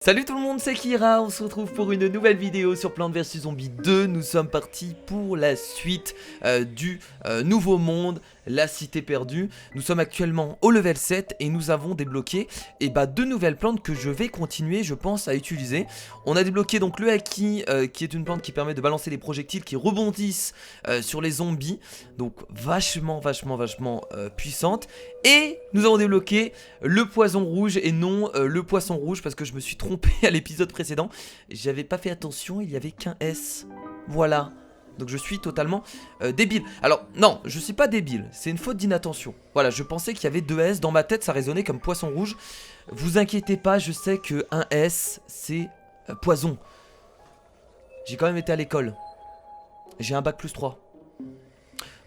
Salut tout le monde, c'est Kira, on se retrouve pour une nouvelle vidéo sur Plants vs Zombies 2. Nous sommes partis pour la suite du nouveau monde, la cité perdue. Nous sommes actuellement au level 7 et nous avons débloqué deux nouvelles plantes que je vais continuer, je pense, à utiliser. On a débloqué donc le Haki, qui est une plante qui permet de balancer des projectiles qui rebondissent sur les zombies. Donc vachement puissante. Et nous avons débloqué le poison rouge et non le poisson rouge parce que je me suis trompé à l'épisode précédent. J'avais pas fait attention, il y avait qu'un S. Voilà. Donc je suis totalement débile. Alors non, je suis pas débile, c'est une faute d'inattention. Voilà, je pensais qu'il y avait deux S, dans ma tête ça résonnait comme poisson rouge. Vous inquiétez pas, je sais que un S c'est poison. J'ai quand même été à l'école. J'ai un bac plus 3.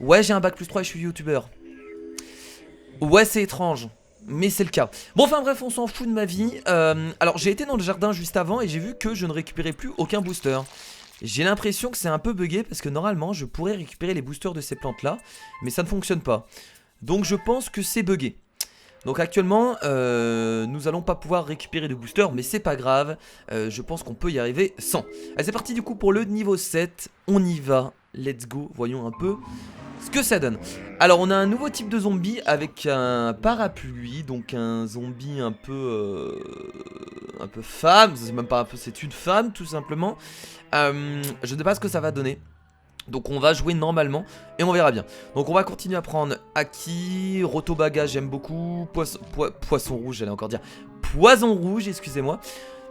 Ouais, j'ai un bac plus 3 et je suis youtubeur. Ouais, c'est étrange, mais c'est le cas. Bon, enfin bref, on s'en fout de ma vie. Alors, j'ai été dans le jardin juste avant et j'ai vu que je ne récupérais plus aucun booster. J'ai l'impression que c'est un peu bugué parce que normalement, je pourrais récupérer les boosters de ces plantes-là, mais ça ne fonctionne pas. Donc, je pense que c'est bugué. Donc, actuellement, nous allons pas pouvoir récupérer de boosters, mais c'est pas grave. Je pense qu'on peut y arriver sans. Allez, c'est parti du coup pour le niveau 7. On y va. Let's go. Voyons un peu ce que ça donne. Alors on a un nouveau type de zombie avec un parapluie, donc un zombie un peu femme, c'est même pas un peu, c'est une femme tout simplement. Je ne sais pas ce que ça va donner. Donc on va jouer normalement et on verra bien. Donc on va continuer à prendre Haki, Rotobaga j'aime beaucoup, Poisson rouge j'allais encore dire, Poison rouge excusez-moi.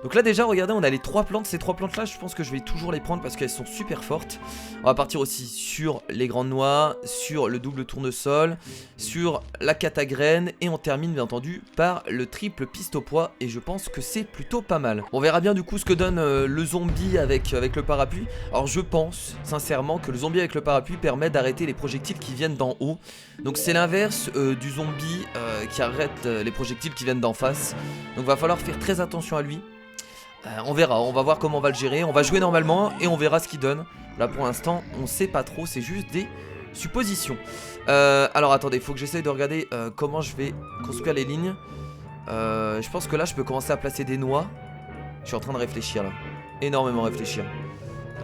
Donc là déjà regardez on a les trois plantes, ces trois plantes là je pense que je vais toujours les prendre parce qu'elles sont super fortes. On va partir aussi sur les grandes noix, sur le double tournesol, sur la catagraine et on termine bien entendu par le triple piste au pois et je pense que c'est plutôt pas mal. On verra bien du coup ce que donne le zombie avec le parapluie. Alors je pense sincèrement que le zombie avec le parapluie permet d'arrêter les projectiles qui viennent d'en haut. Donc c'est l'inverse du zombie qui arrête les projectiles qui viennent d'en face. Donc va falloir faire très attention à lui. On verra, on va voir comment on va le gérer. On va jouer normalement et on verra ce qu'il donne. Là pour l'instant on sait pas trop, c'est juste des suppositions. Alors attendez, il faut que j'essaye de regarder comment je vais construire les lignes. Je pense que là je peux commencer à placer des noix. Je suis en train de réfléchir là, énormément réfléchir.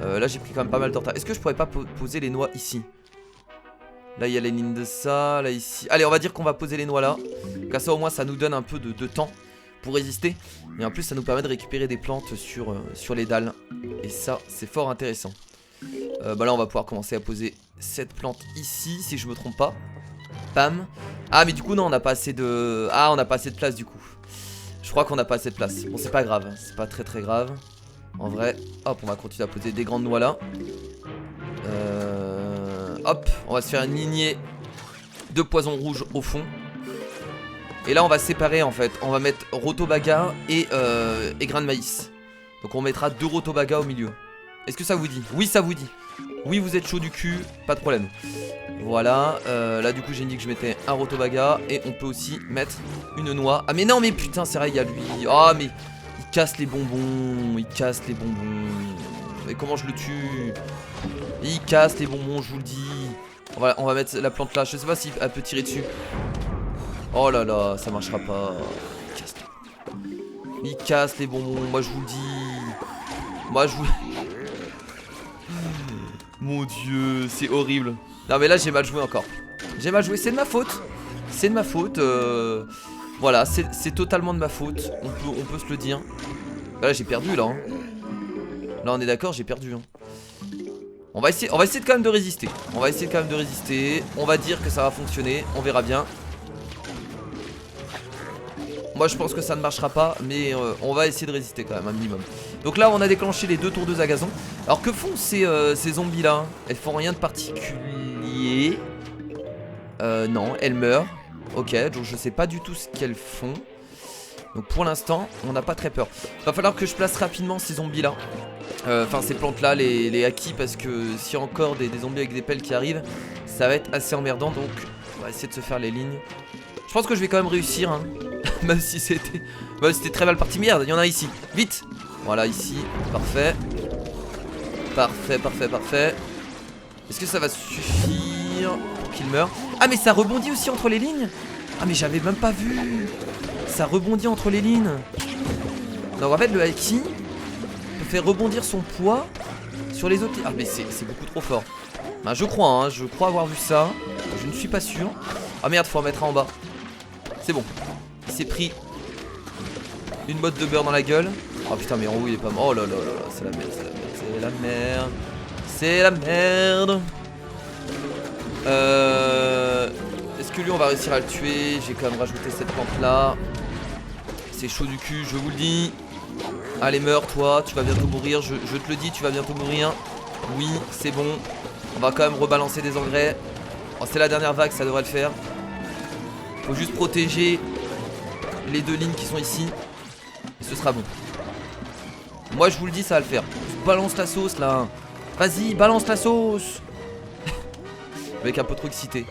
Là j'ai pris quand même pas mal de retard. Est-ce que je pourrais pas poser les noix ici? Là il y a les lignes de ça, là ici. Allez on va dire qu'on va poser les noix là. Comme ça au moins ça nous donne un peu de temps pour résister. Et en plus ça nous permet de récupérer des plantes sur les dalles. Et ça c'est fort intéressant. Là on va pouvoir commencer à poser cette plante ici si je me trompe pas. Bam. Ah mais du coup non on n'a pas assez de... Ah on n'a pas assez de place du coup. Je crois qu'on n'a pas assez de place. Bon c'est pas grave, c'est pas très grave. En vrai, hop on va continuer à poser des grandes noix là. Hop on va se faire une lignée de poison rouge au fond. Et là on va séparer en fait. On va mettre Rotobaga et grain de maïs. Donc on mettra deux Rotobaga au milieu. Est-ce que ça vous dit? Oui ça vous dit. Oui vous êtes chaud du cul, pas de problème. Voilà, là du coup j'ai dit que je mettais un Rotobaga. Et on peut aussi mettre une noix. Ah mais non mais putain c'est vrai il y a lui. Ah mais il casse les bonbons. Il casse les bonbons. Mais comment je le tue? Il casse les bonbons je vous le dis. On va mettre la plante là. Je sais pas si elle peut tirer dessus. Oh là là, ça marchera pas. Il casse les bonbons, moi je vous le dis. Moi je vous... Mon dieu, c'est horrible. Non mais là j'ai mal joué encore. J'ai mal joué, c'est de ma faute. C'est de ma faute. Voilà, c'est totalement de ma faute. On peut se le dire. Là j'ai perdu là. Là on est d'accord, j'ai perdu. On va essayer de quand même de résister. On va essayer quand même de résister. On va dire que ça va fonctionner. On verra bien. Moi je pense que ça ne marchera pas. Mais on va essayer de résister quand même un minimum. Donc là on a déclenché les deux tondeuses à gazon. Alors que font ces zombies là? Elles font rien de particulier. Non elles meurent. Ok donc je sais pas du tout ce qu'elles font. Donc pour l'instant on n'a pas très peur. Va falloir que je place rapidement ces zombies là. Enfin ces plantes là, les Haki. Parce que s'il y a encore des zombies avec des pelles qui arrivent, ça va être assez emmerdant. Donc on va essayer de se faire les lignes. Je pense que je vais quand même réussir hein. Même si c'était très mal parti. Merde il y en a ici, vite. Voilà ici, parfait. Parfait. Est-ce que ça va suffire pour qu'il meure? Ah mais ça rebondit aussi entre les lignes. Ah mais j'avais même pas vu. Ça rebondit entre les lignes. Donc en fait le haki peut faire rebondir son poids sur les autres. Ah mais c'est beaucoup trop fort. Bah, je crois avoir vu ça. Je ne suis pas sûr. Ah merde, faut en mettre un en bas. C'est bon. Il s'est pris une botte de beurre dans la gueule. Oh putain mais en haut il est pas mort. Oh là là là là, c'est la merde, c'est la merde, c'est la merde. C'est la merde. Est-ce que lui on va réussir à le tuer? J'ai quand même rajouté cette plante là. C'est chaud du cul, je vous le dis. Allez meurs toi, tu vas bientôt mourir, je te le dis, tu vas bientôt mourir. Oui, c'est bon. On va quand même rebalancer des engrais. Oh, c'est la dernière vague, ça devrait le faire. Faut juste protéger les deux lignes qui sont ici. Et ce sera bon. Moi je vous le dis, ça va le faire. Balance la sauce là. Vas-y, balance la sauce. Le mec un peu trop excité.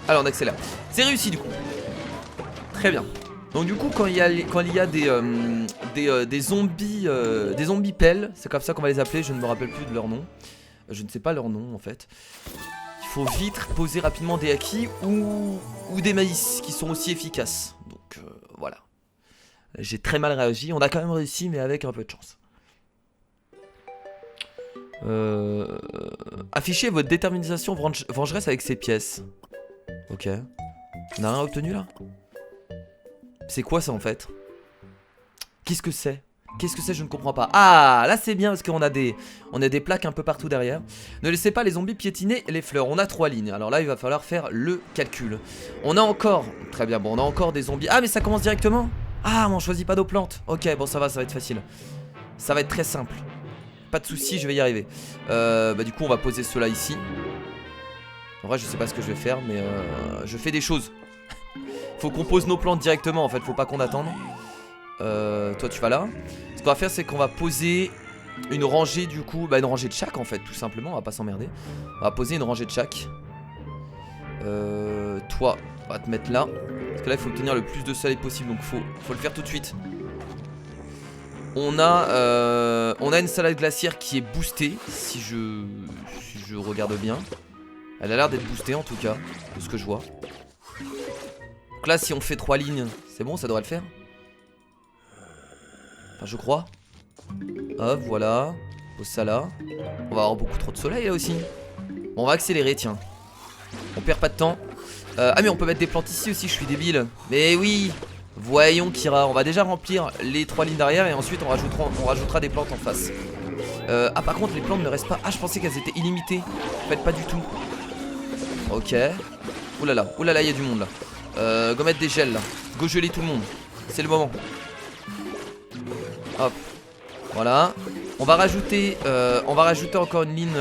Alors on accélère. C'est réussi du coup. Très bien. Donc du coup quand il y a des zombies pelles, c'est comme ça qu'on va les appeler, je ne me rappelle plus de leur nom. Je ne sais pas leur nom en fait. Il faut vite poser rapidement des haki ou des maïs qui sont aussi efficaces. Donc voilà. J'ai très mal réagi, on a quand même réussi mais avec un peu de chance. Affichez votre détermination vengeresse avec ces pièces. Ok. On a rien obtenu là? C'est quoi ça en fait? Qu'est-ce que c'est? Qu'est-ce que c'est? Je ne comprends pas. Ah, là c'est bien parce qu'on a des plaques un peu partout derrière. Ne laissez pas les zombies piétiner les fleurs. On a 3 lignes. Alors là, il va falloir faire le calcul. On a encore... Très bien, bon, on a encore des zombies. Ah, mais ça commence directement? Ah, on choisit pas nos plantes. Ok, bon, ça va être facile. Ça va être très simple. Pas de soucis, je vais y arriver. Bah du coup, on va poser ceux-là ici. En vrai, je sais pas ce que je vais faire, mais je fais des choses. Faut qu'on pose nos plantes directement, en fait. Faut pas qu'on attende. Toi, tu vas là. Ce qu'on va faire, c'est qu'on va poser une rangée, du coup. Bah, une rangée de chaque, en fait, tout simplement. On va pas s'emmerder. On va poser une rangée de chaque. Toi, on va te mettre là. Parce que là, il faut obtenir le plus de soleil possible. Donc, faut le faire tout de suite. On a une salade glaciaire qui est boostée. Si je regarde bien. Elle a l'air d'être boostée en tout cas, de ce que je vois. Donc là, si on fait 3 lignes, c'est bon, ça devrait le faire. Enfin, je crois. Hop, voilà. Pose ça là. On va avoir beaucoup trop de soleil là aussi. Bon, on va accélérer, tiens. On perd pas de temps. Ah, mais on peut mettre des plantes ici aussi, je suis débile. Mais oui. Voyons Kira, on va déjà remplir les 3 lignes derrière et ensuite on rajoutera des plantes en face. Ah par contre les plantes ne restent pas. Ah je pensais qu'elles étaient illimitées. En fait pas du tout. Ok. Oulala, il y a du monde là. Go mettre des gels là. Go geler tout le monde. C'est le moment. Hop. Voilà. On va rajouter encore une ligne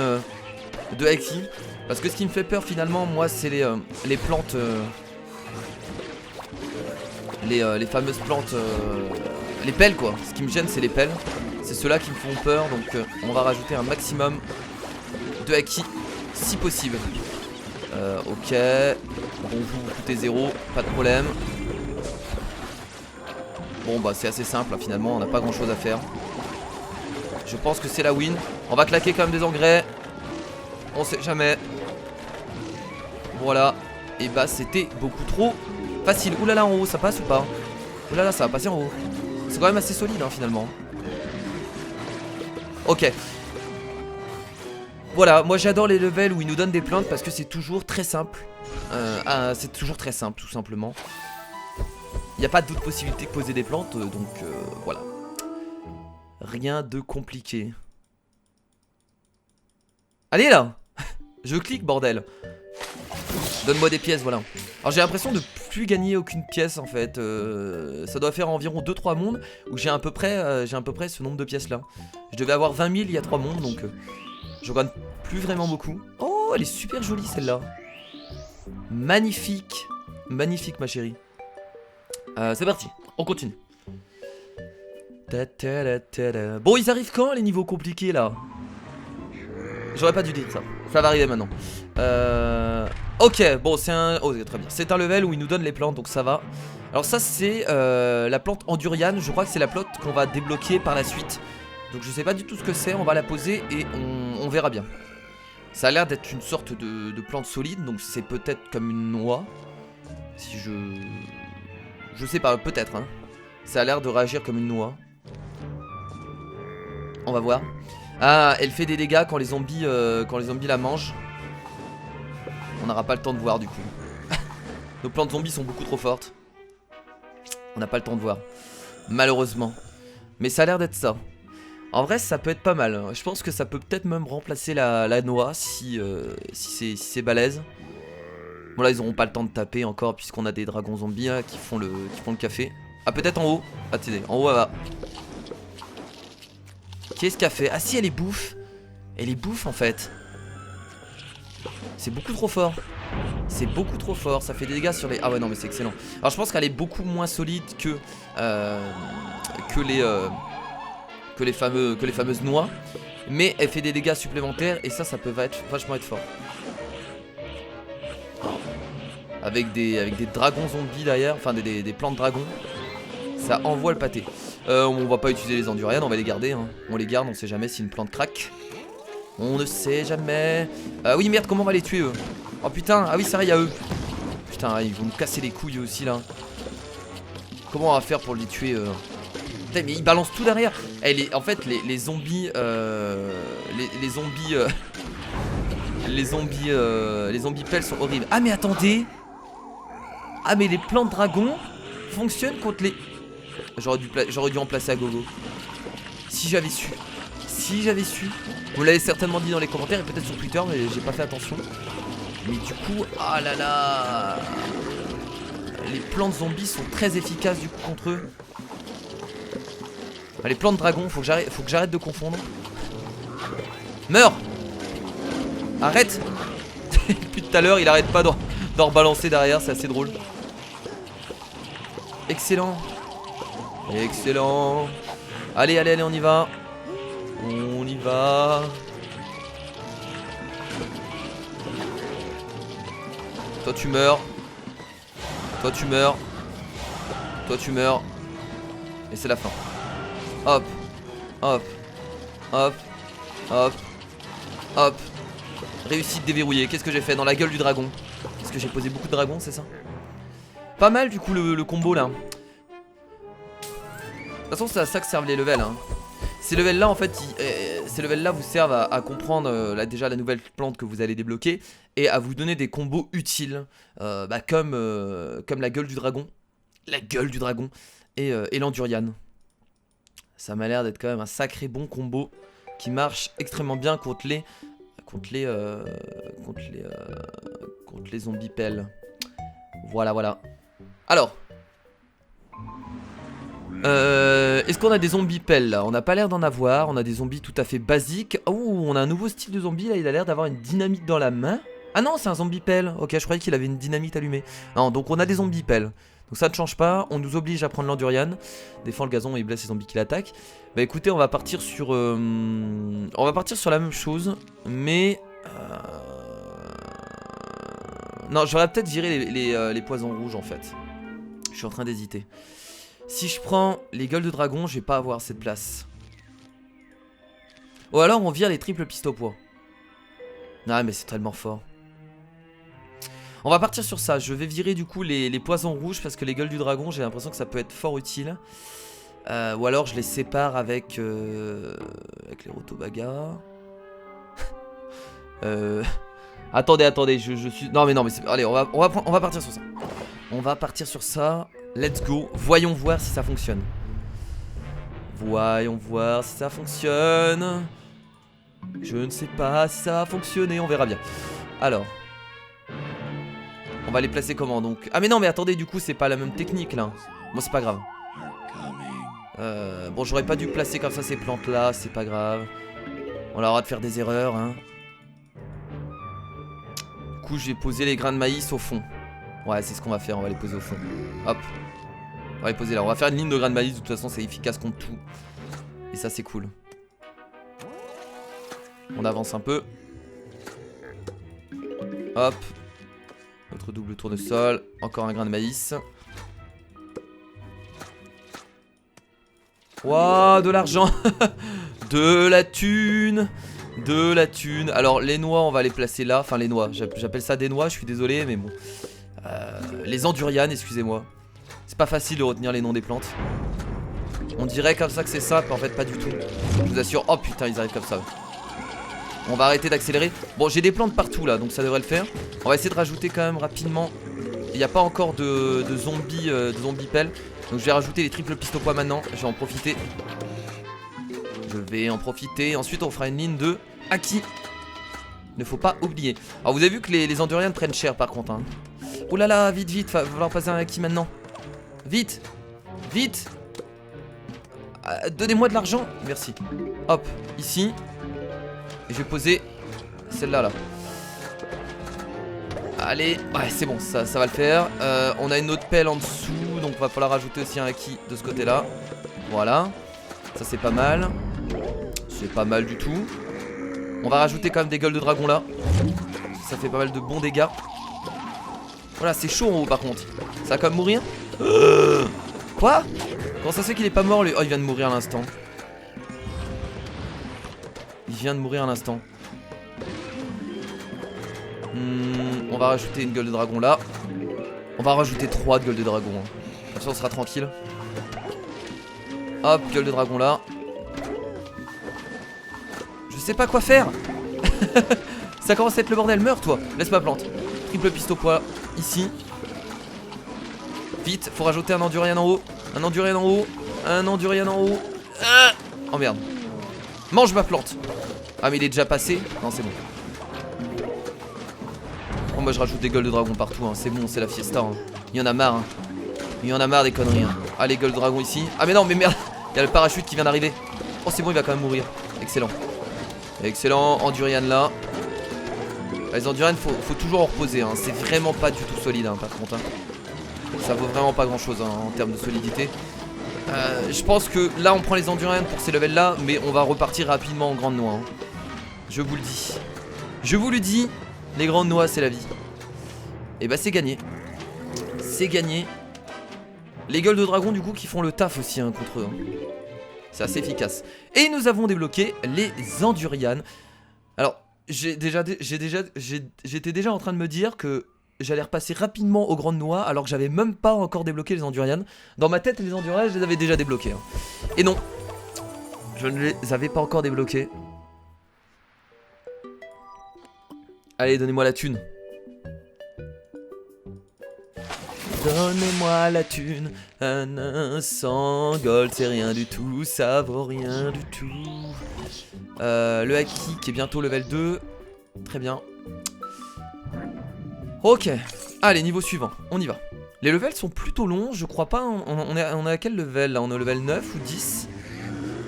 de haki. Parce que ce qui me fait peur finalement moi c'est les plantes. Les fameuses plantes, les pelles quoi. Ce qui me gêne c'est les pelles. C'est ceux-là qui me font peur. Donc on va rajouter un maximum de haki si possible. Ok. Bon vous coûtez 0, pas de problème. Bon bah c'est assez simple hein, finalement, on n'a pas grand chose à faire. Je pense que c'est la win. On va claquer quand même des engrais. On sait jamais. Voilà. Et bah c'était beaucoup trop facile. Oulala en haut ça passe ou pas? Oulala ça va passer en haut. C'est quand même assez solide hein, finalement. Ok. Voilà, moi j'adore les levels où ils nous donnent des plantes parce que c'est toujours très simple. C'est toujours très simple tout simplement. Il n'y a pas d'autre possibilité que poser des plantes, donc voilà. Rien de compliqué. Allez là. Je clique bordel. Donne-moi des pièces, voilà. Alors j'ai l'impression de plus gagner aucune pièce en fait. Ça doit faire environ 2-3 mondes où j'ai à peu près ce nombre de pièces là. Je devais avoir 20 000 il y a 3 mondes donc je gagne plus vraiment beaucoup. Oh elle est super jolie celle-là. Magnifique. Magnifique ma chérie. C'est parti, on continue. Bon ils arrivent quand les niveaux compliqués là? J'aurais pas dû dire ça. Ça va arriver maintenant. Ok, bon c'est un... Oh très bien. C'est un level où il nous donne les plantes donc ça va. Alors ça c'est la plante Anduriane. Je crois que c'est la plante qu'on va débloquer par la suite. Donc je sais pas du tout ce que c'est. On va la poser et on verra bien. Ça a l'air d'être une sorte de plante solide. Donc c'est peut-être comme une noix. Si je sais pas, peut-être hein. Ça a l'air de réagir comme une noix. On va voir. Ah, elle fait des dégâts quand les zombies la mangent. On n'aura pas le temps de voir du coup. Nos plantes zombies sont beaucoup trop fortes. On n'a pas le temps de voir. Malheureusement. Mais ça a l'air d'être ça. En vrai ça peut être pas mal. Je pense que ça peut peut-être même remplacer la noix si c'est balèze. Bon là ils auront pas le temps de taper encore puisqu'on a des dragons zombies là, qui font le café. Ah peut-être en haut. Attendez, en haut elle va. Qu'est-ce qu'elle fait? Ah si elle est bouffe. Elle est bouffe en fait. C'est beaucoup trop fort. C'est beaucoup trop fort. Ça fait des dégâts sur les... Ah ouais non mais c'est excellent. Alors je pense qu'elle est beaucoup moins solide que les fameuses noix. Mais elle fait des dégâts supplémentaires. Et ça peut vachement être fort. Avec des dragons zombies derrière. Enfin des plants de dragons. Ça envoie le pâté. On va pas utiliser les enduriennes, on va les garder hein. On les garde, on sait jamais si une plante craque. On ne sait jamais. Oui merde, comment on va les tuer eux? Oh putain, ah oui c'est vrai, il y a eux. Putain, ils vont nous casser les couilles aussi là. Comment on va faire pour les tuer Putain mais ils balancent tout derrière. En fait les zombies les zombies pelles sont horribles. Ah mais attendez. Ah mais les plants de dragon fonctionnent contre les... J'aurais dû en placer à gogo. Si j'avais su. Si j'avais su. Vous l'avez certainement dit dans les commentaires et peut-être sur Twitter, mais j'ai pas fait attention. Mais du coup, ah là là. Les plants de zombies sont très efficaces du coup contre eux. Les plants de dragon, faut que j'arrête de confondre. Meurs. Arrête. Depuis tout à l'heure, il arrête pas d'en rebalancer derrière, c'est assez drôle. Excellent. Excellent. Allez, allez, allez, on y va. On y va. Toi tu meurs. Toi tu meurs. Toi tu meurs. Et c'est la fin. Hop. Hop. Hop. Hop. Hop. Réussite déverrouillée. Qu'est-ce que j'ai fait dans la gueule du dragon? Est-ce que j'ai posé beaucoup de dragons, c'est ça? Pas mal du coup le combo là. De toute façon c'est à ça que servent les levels hein. Ces levels là en fait ces levels là vous servent à comprendre déjà la nouvelle plante que vous allez débloquer. Et à vous donner des combos utiles comme la gueule du dragon. La gueule du dragon. Et l'enduriane. Ça m'a l'air d'être quand même un sacré bon combo. Qui marche extrêmement bien contre les zombies pelles. Voilà voilà. Alors est-ce qu'on a des zombies pelles là? On n'a pas l'air d'en avoir. On a des zombies tout à fait basiques. Oh, on a un nouveau style de zombie là. Il a l'air d'avoir une dynamite dans la main. Ah non, c'est un zombie pelle. Ok, je croyais qu'il avait une dynamite allumée. Non, donc on a des zombies pelles. Donc ça ne change pas. On nous oblige à prendre l'enduriane. Défend le gazon et il blesse les zombies qui l'attaquent. Bah écoutez, on va partir sur la même chose. Mais non, j'aurais peut-être viré les poisons rouges en fait. Je suis en train d'hésiter. Si je prends les gueules de dragon, je vais pas avoir cette place. Ou alors on vire les triples pistes au poids. Ah mais c'est tellement fort. On va partir sur ça. Je vais virer du coup les poisons rouges parce que les gueules du dragon, j'ai l'impression que ça peut être fort utile. Ou alors je les sépare avec les rotobagas. Attendez, je suis... Non mais allez, on va partir sur ça. On va partir sur ça. Let's go. Voyons voir si ça fonctionne. Voyons voir si ça fonctionne. Je ne sais pas si ça va fonctionner, on verra bien. Alors. On va les placer comment donc? Ah mais non mais attendez, du coup c'est pas la même technique là. Bon c'est pas grave. Bon j'aurais pas dû placer comme ça ces plantes là, c'est pas grave. On a le droit de faire des erreurs hein. Du coup je vais poser les grains de maïs au fond. Ouais c'est ce qu'on va faire, on va les poser au fond. Hop. On va les poser là, on va faire une ligne de grains de maïs. De toute façon c'est efficace contre tout. Et ça c'est cool. On avance un peu. Hop. Notre double tournesol. Encore un grain de maïs. Waouh, de l'argent. De la thune. De la thune. Alors les noix on va les placer là. Enfin les noix, j'appelle ça des noix, je suis désolé mais bon. Les endurianes, excusez-moi. C'est pas facile de retenir les noms des plantes. On dirait comme ça que c'est ça, mais en fait pas du tout. Je vous assure. Oh putain, ils arrivent comme ça. On va arrêter d'accélérer. Bon, j'ai des plantes partout là, donc ça devrait le faire. On va essayer de rajouter quand même rapidement. Il n'y a pas encore de zombies pelles. Donc je vais rajouter les triples pistes au poids maintenant. Je vais en profiter. Je vais en profiter. Ensuite on fera une ligne de Haki. Ne faut pas oublier. Alors vous avez vu que les Andurians prennent cher par contre hein. Oh là là, vite vite, va falloir passer un Haki maintenant. Vite. Vite. Donnez-moi de l'argent. Merci. Hop, ici. Et je vais poser celle-là là. Allez, ouais c'est bon, ça va le faire. On a une autre pelle en dessous. Donc va falloir rajouter aussi un Haki de ce côté là. Voilà. Ça c'est pas mal. C'est pas mal du tout. On va rajouter quand même des gueules de dragon là. Ça fait pas mal de bons dégâts. Voilà, c'est chaud en haut par contre. Ça va quand même mourir. Quoi? Comment ça se fait qu'il est pas mort lui? Oh, il vient de mourir à l'instant. Il vient de mourir à l'instant. On va rajouter une gueule de dragon là. On va rajouter 3 gueules de dragon hein. Comme ça on sera tranquille. Hop, gueule de dragon là. Je sais pas quoi faire. Ça commence à être le bordel. Meurs toi. Laisse ma plante. Triple piste au poids ici. Vite, faut rajouter un Andurian en haut. Un Andurian en haut. Un Andurian en haut. Oh merde. Mange ma plante. Ah mais il est déjà passé. Non c'est bon. Oh, moi je rajoute des gueules de dragon partout hein. C'est bon, c'est la fiesta hein. Il y en a marre hein. Il y en a marre des conneries hein. Allez, gueule de dragon ici. Ah mais non mais merde. Il y a le parachute qui vient d'arriver. Oh c'est bon, il va quand même mourir. Excellent. Excellent, Andurian là. Les Andurian faut toujours en reposer hein. C'est vraiment pas du tout solide hein, par contre hein. Ça vaut vraiment pas grand chose hein, en termes de solidité. Je pense que là on prend les Andurian pour ces levels là. Mais on va repartir rapidement en grande noix hein. Je vous le dis. Je vous le dis. Les grandes noix c'est la vie. Et bah c'est gagné. C'est gagné. Les gueules de dragon du coup qui font le taf aussi hein, contre eux hein. C'est assez efficace. Et nous avons débloqué les Andurian. Alors j'étais déjà en train de me dire que j'allais repasser rapidement aux grandes noix alors que j'avais même pas encore débloqué les Andurian. Dans ma tête les Andurian je les avais déjà débloqués hein. Et non, je ne les avais pas encore débloqués. Allez, donnez-moi la thune. Donnez-moi la thune. Un 100 gold, c'est rien du tout. Ça vaut rien du tout. Le Haki qui est bientôt level 2. Très bien. Ok. Allez, niveau suivant. On y va. Les levels sont plutôt longs, je crois pas. On est à quel level là? On est au level 9 ou 10?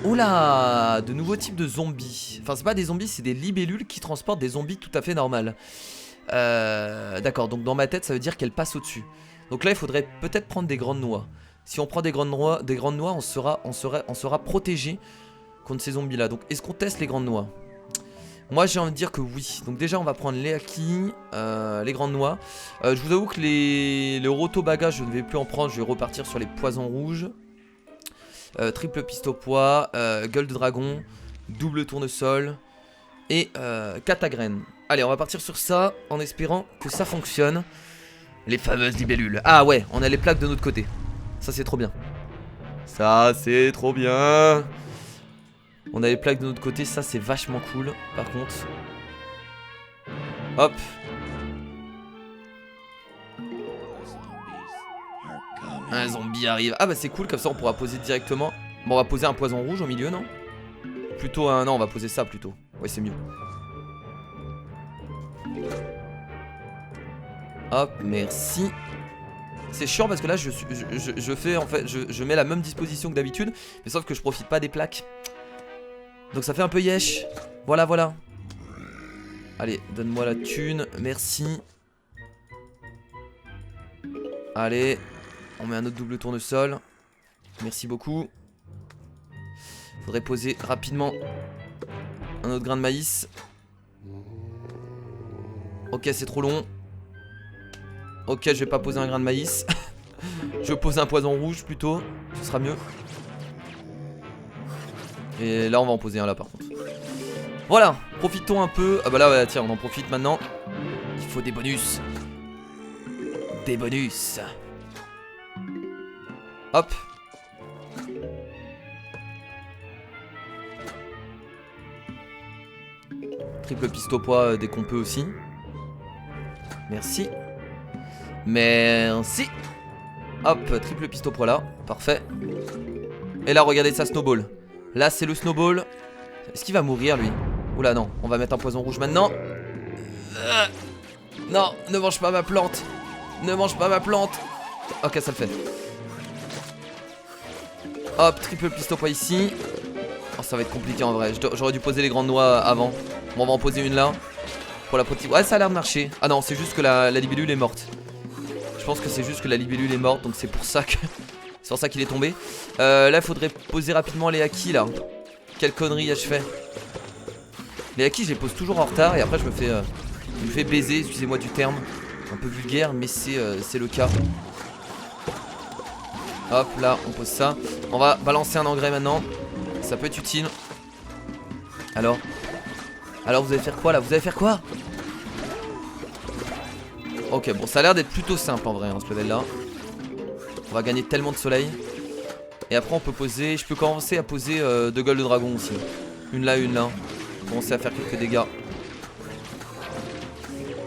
Oula, de nouveaux types de zombies. Enfin c'est pas des zombies, c'est des libellules qui transportent des zombies tout à fait normales. D'accord, donc dans ma tête ça veut dire qu'elles passent au dessus. Donc là il faudrait peut-être prendre des grandes noix. Si on prend des grandes noix, on sera protégé contre ces zombies là. Donc est-ce qu'on teste les grandes noix? Moi j'ai envie de dire que oui. Donc déjà on va prendre les Haki, les grandes noix. Je vous avoue que le roto bagage je ne vais plus en prendre. Je vais repartir sur les poisons rouges. Triple piste au poids, gueule de dragon, double tournesol et catagraine. Allez, on va partir sur ça en espérant que ça fonctionne. Les fameuses libellules. Ah ouais, on a les plaques de notre côté. Ça c'est trop bien. Ça c'est trop bien. On a les plaques de notre côté, ça c'est vachement cool. Par contre. Hop. Un zombie arrive. Ah bah c'est cool, comme ça on pourra poser directement. Bon, on va poser un poison rouge au milieu, non? Plutôt un... Non, on va poser ça plutôt. Ouais, c'est mieux. Hop, merci. C'est chiant parce que là je fais en fait je mets la même disposition que d'habitude, mais sauf que je profite pas des plaques. Donc ça fait un peu yesh. Voilà, voilà. Allez, donne-moi la thune, merci. Allez, on met un autre double tournesol. Merci beaucoup. Faudrait poser rapidement un autre grain de maïs. Ok, c'est trop long. Ok, je vais pas poser un grain de maïs. Je pose un poison rouge plutôt. Ce sera mieux. Et là on va en poser un là par contre. Voilà, profitons un peu. Ah bah là ouais, tiens, on en profite maintenant. Il faut des bonus. Des bonus. Hop. Triple piste au poids dès qu'on peut aussi. Merci. Merci. Hop, triple piste au poids là. Parfait. Et là, regardez ça, snowball. Là, c'est le snowball. Est-ce qu'il va mourir, lui? Oula, non. On va mettre un poison rouge maintenant. Non, ne mange pas ma plante. Ne mange pas ma plante. Ok, ça le fait. Hop, triple piste au poids ici. Oh, ça va être compliqué en vrai. J'aurais dû poser les grandes noix avant. Bon, on va en poser une là. Pour la protéger. Ouais, ça a l'air de marcher. Ah non, c'est juste que la libellule est morte. Je pense que c'est juste que la libellule est morte. Donc c'est pour ça que... c'est pour ça qu'il est tombé. Là, il faudrait poser rapidement les haki là. Quelle connerie ai-je fait? Les haki, je les pose toujours en retard. Et après, je me fais baiser, excusez-moi du terme. Un peu vulgaire, mais c'est le cas. Hop, là, on pose ça. On va balancer un engrais maintenant. Ça peut être utile. Alors, vous allez faire quoi là? Vous allez faire quoi? Ok, bon, ça a l'air d'être plutôt simple en vrai, hein, ce level là. On va gagner tellement de soleil. Et après, on peut poser. Je peux commencer à poser deux gueules de dragon aussi. Une là, une là. Commencer à faire quelques dégâts.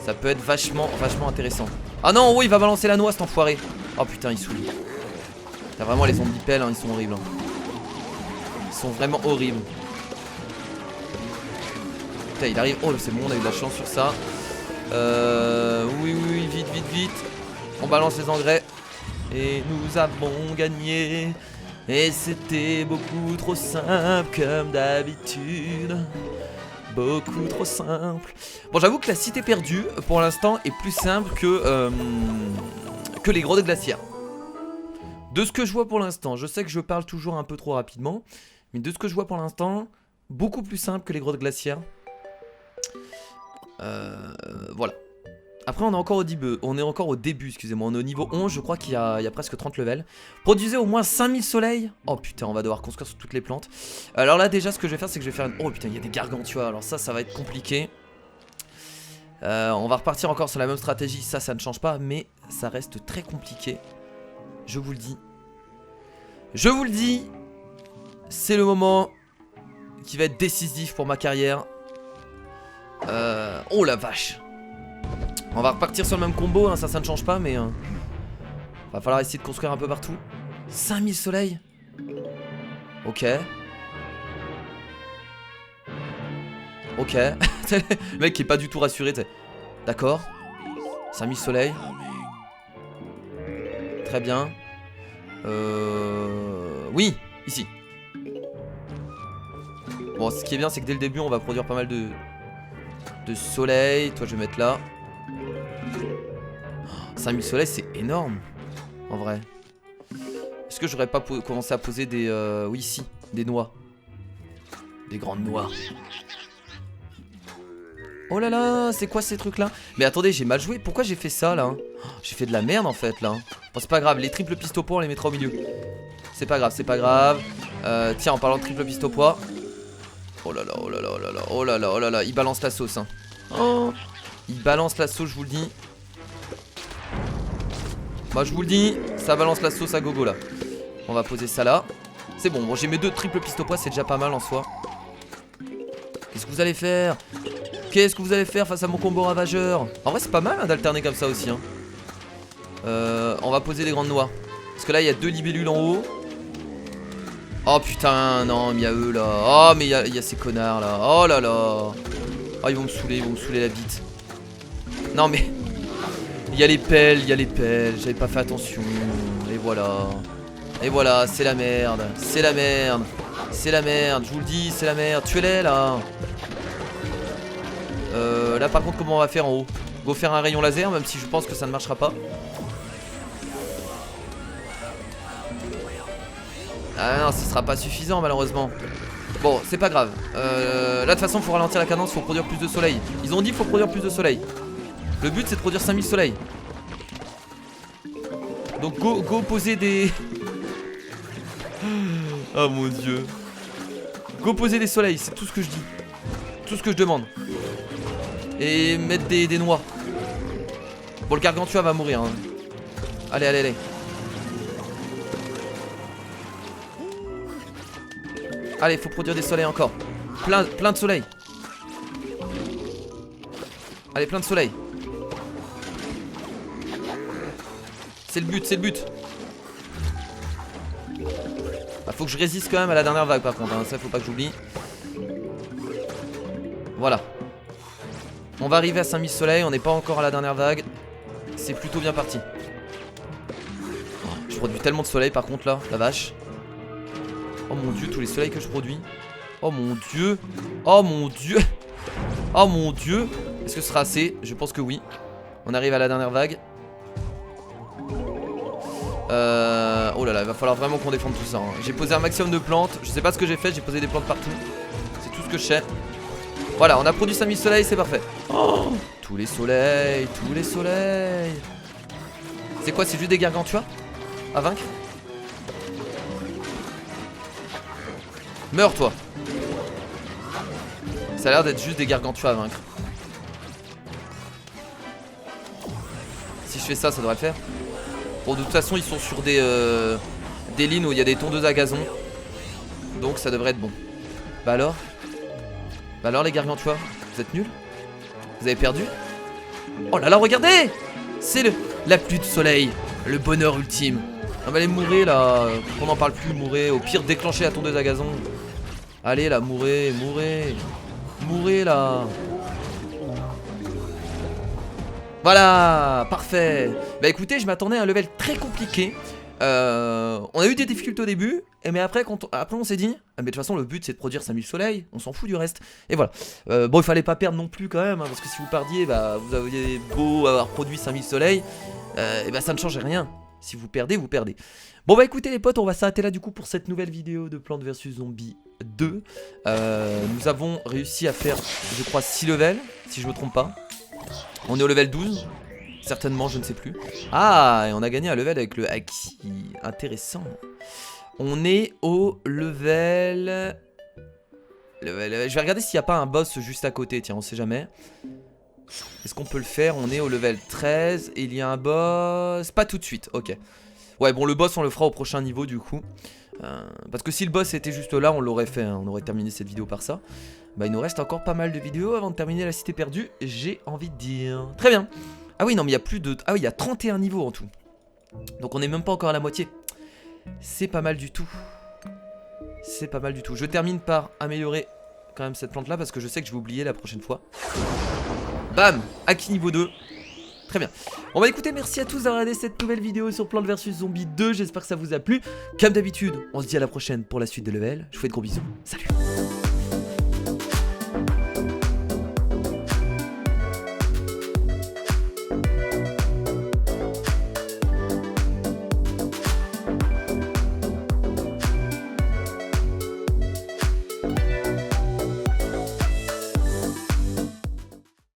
Ça peut être vachement intéressant. Ah non, oh, il va balancer la noix cet enfoiré. Oh putain, il saoule. T'as vraiment les zombipels, hein, ils sont horribles. Hein. Ils sont vraiment horribles. Putain, il arrive. Oh, c'est bon, on a eu de la chance sur ça. Oui, vite, vite, vite. On balance les engrais. Et nous avons gagné. Et c'était beaucoup trop simple comme d'habitude. Beaucoup trop simple. Bon, j'avoue que la cité perdue, pour l'instant, est plus simple que les grottes glaciaires. De ce que je vois pour l'instant, je sais que je parle toujours un peu trop rapidement, mais de ce que je vois pour l'instant, beaucoup plus simple que les grottes glaciaires. Voilà. Après, on est encore au début, excusez-moi. On est au niveau 11, je crois qu'il y a presque 30 levels. Produisez au moins 5000 soleils. Oh putain, on va devoir construire sur toutes les plantes. Alors là, déjà, ce que je vais faire, c'est que je vais faire une... Oh putain, il y a des gargantuas. Alors ça va être compliqué. On va repartir encore sur la même stratégie. Ça ne change pas, mais ça reste très compliqué. Je vous le dis. Je vous le dis. C'est le moment qui va être décisif pour ma carrière. Oh la vache. On va repartir sur le même combo, hein, ça ne change pas, mais va falloir essayer de construire un peu partout. 5000 soleils. Ok. Ok. Le mec qui est pas du tout rassuré. D'accord. 5000 soleils. Très bien. Oui, ici. Bon, ce qui est bien, c'est que dès le début, on va produire pas mal de soleil. Toi, je vais mettre là. 5000 soleils, c'est énorme. En vrai. Est-ce que j'aurais pas commencé à poser des... oui, ici. Des noix. Des grandes noix. Oh là là, c'est quoi ces trucs là? Mais attendez, j'ai mal joué. Pourquoi j'ai fait ça là? J'ai fait de la merde en fait là. Bon, c'est pas grave, les triples pistes au poids on les mettra au milieu. C'est pas grave, c'est pas grave. Tiens, en parlant de triple piste au poids. Oh là là, oh là là, oh là là, oh là là, oh là là. Il balance la sauce hein. Oh. Il balance la sauce, je vous le dis. Bah je vous le dis, ça balance la sauce à gogo là. On va poser ça là. C'est bon, bon j'ai mes deux triples pistes au poids, c'est déjà pas mal en soi. Qu'est-ce que vous allez faire? Qu'est-ce que vous allez faire face à mon combo ravageur? En vrai c'est pas mal hein, d'alterner comme ça aussi hein. On va poser des grandes noix. Parce que là il y a deux libellules en haut. Oh putain non mais il y a eux là. Oh mais il y a ces connards là. Oh là là. Oh ils vont me saouler la bite. Non mais il y a les pelles, j'avais pas fait attention. Et voilà. Et voilà, c'est la merde. C'est la merde. C'est la merde, je vous le dis, c'est la merde. Tuez-les là. Là par contre comment on va faire en haut? Go faire un rayon laser même si je pense que ça ne marchera pas. Ah non, ce sera pas suffisant malheureusement. Bon, c'est pas grave. Là de toute façon faut ralentir la cadence, faut produire plus de soleil. Ils ont dit faut produire plus de soleil. Le but c'est de produire 5000 soleils. Donc go poser des... Oh mon dieu. Go poser des soleils, c'est tout ce que je dis. Tout ce que je demande. Et mettre des noix. Bon le gargantua va mourir hein. Allez allez allez. Allez faut produire des soleils encore. Plein de soleil. Allez, plein de soleil. C'est le but, c'est le but. Ah, faut que je résiste quand même à la dernière vague par contre, hein. Ça faut pas que j'oublie. Voilà. On va arriver à 5000 soleil, on n'est pas encore à la dernière vague. C'est plutôt bien parti. Je produis tellement de soleil par contre là, la vache. Oh mon dieu, tous les soleils que je produis. Oh mon dieu. Oh mon dieu. Oh mon dieu. Est-ce que ce sera assez? Je pense que oui. On arrive à la dernière vague. Oh là là, il va falloir vraiment qu'on défende tout ça, hein. J'ai posé un maximum de plantes. Je sais pas ce que j'ai fait, j'ai posé des plantes partout. C'est tout ce que je sais. Voilà, on a produit 5000 soleils, c'est parfait. Oh, tous les soleils, tous les soleils. C'est quoi, c'est juste des gargantua à vaincre? Meurs toi. Ça a l'air d'être juste des gargantua à vaincre. Si je fais ça, ça devrait le faire. Bon, de toute façon, ils sont sur des lignes où il y a des tondeuses à gazon. Donc ça devrait être bon. Bah alors? Bah alors les gargantua, vous êtes nuls? Vous avez perdu? Oh là là, regardez! C'est la pluie de soleil, le bonheur ultime. Ah bah allez, mourrez là, on n'en parle plus, mourrez. Au pire, déclenchez la tondeuse à gazon. Allez là, mourrez, mourrez. Mourrez là. Voilà, parfait. Bah écoutez, je m'attendais à un level très compliqué. On a eu des difficultés au début, mais après, après on s'est dit, ah, mais de toute façon le but c'est de produire 5000 soleils, on s'en fout du reste. Et voilà. Bon, il fallait pas perdre non plus quand même, hein, parce que si vous perdiez, bah vous aviez beau avoir produit 5000 soleils, et bah ça ne changeait rien. Si vous perdez, vous perdez. Bon bah écoutez les potes, on va s'arrêter là du coup pour cette nouvelle vidéo de Plants vs Zombies 2. Nous avons réussi à faire, je crois, 6 levels, si je me trompe pas. On est au level 12. Certainement, je ne sais plus. Ah, et on a gagné un level avec le haki. Intéressant. On est au level... Je vais regarder s'il n'y a pas un boss juste à côté. Tiens, on sait jamais. Est-ce qu'on peut le faire? On est au level 13. Et il y a un boss... Pas tout de suite, ok. Ouais, bon, le boss, on le fera au prochain niveau, du coup. Parce que si le boss était juste là, on l'aurait fait. Hein. On aurait terminé cette vidéo par ça. Bah, il nous reste encore pas mal de vidéos avant de terminer la cité perdue. J'ai envie de dire. Très bien. Ah oui, non, mais il y a plus de... Ah oui, il y a 31 niveaux en tout. Donc on n'est même pas encore à la moitié. C'est pas mal du tout. C'est pas mal du tout. Je termine par améliorer quand même cette plante-là parce que je sais que je vais oublier la prochaine fois. Bam! Haki niveau 2. Très bien. Bon bah écoutez, merci à tous d'avoir regardé cette nouvelle vidéo sur Plants vs Zombies 2. J'espère que ça vous a plu. Comme d'habitude, on se dit à la prochaine pour la suite de level. Je vous fais de gros bisous. Salut!